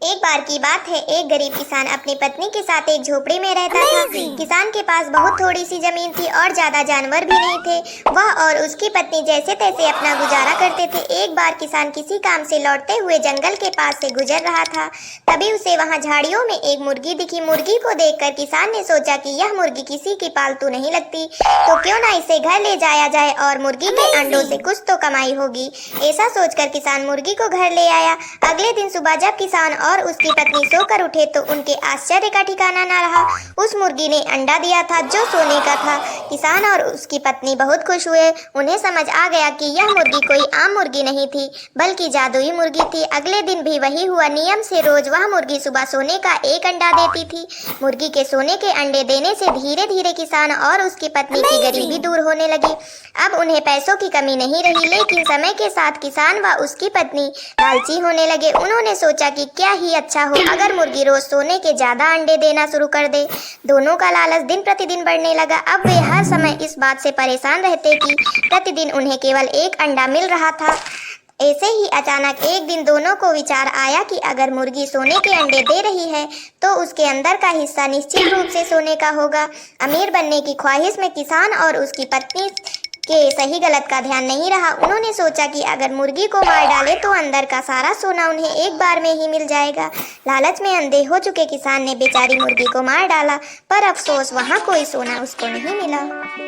एक बार की बात है, एक गरीब किसान अपनी पत्नी के साथ एक झोपड़ी में रहता था। किसान के पास बहुत थोड़ी सी जमीन थी और ज्यादा जानवर भी नहीं थे। वह और उसकी पत्नी जैसे तैसे अपना गुजारा करते थे। एक बार किसान किसी काम से लौटते हुए जंगल के पास से गुजर रहा था। तभी उसे वहां झाड़ियों में एक मुर्गी दिखी। मुर्गी को देखकर किसान ने सोचा कि यह मुर्गी किसी की पालतू नहीं लगती, तो क्यों ना इसे घर ले जाया जाए और मुर्गी के अंडों से कुछ तो कमाई होगी। ऐसा सोचकर किसान मुर्गी को घर ले आया। अगले दिन सुबह जब किसान और उसकी पत्नी सोकर उठे तो उनके आश्चर्य का ठिकाना न रहा। उस मुर्गी ने अंडा दिया था जो सोने का था। किसान और उसकी पत्नी बहुत खुश हुए। उन्हें समझ आ गया कि यह मुर्गी कोई आम मुर्गी नहीं थी, बल्कि जादुई मुर्गी थी। अगले दिन भी वही हुआ। नियम से रोज वह मुर्गी सुबह सोने का एक अंडा देती थी। मुर्गी के सोने के अंडे देने से धीरे धीरे किसान और उसकी पत्नी की गरीबी दूर होने लगी। अब उन्हें पैसों की कमी नहीं रही, लेकिन समय के साथ किसान व उसकी पत्नी लालची होने लगे। उन्होंने सोचा कि क्या ही अच्छा हो अगर मुर्गी रोज सोने के ज्यादा अंडे देना शुरू कर दे। दोनों का लालच दिन प्रतिदिन बढ़ने लगा। अब वे हर समय इस बात से परेशान रहते कि प्रतिदिन उन्हें केवल एक अंडा मिल रहा था। ऐसे ही अचानक एक दिन दोनों को विचार आया कि अगर मुर्गी सोने के अंडे दे रही है तो उसके अंदर का हिस्सा निश्चित रूप से सोने का होगा। अमीर बनने की ख्वाहिश में किसान और उसकी पत्नी के सही गलत का ध्यान नहीं रहा। उन्होंने सोचा कि अगर मुर्गी को मार डाले तो अंदर का सारा सोना उन्हें एक बार में ही मिल जाएगा। लालच में अंधे हो चुके किसान ने बेचारी मुर्गी को मार डाला, पर अफसोस वहाँ कोई सोना उसको नहीं मिला।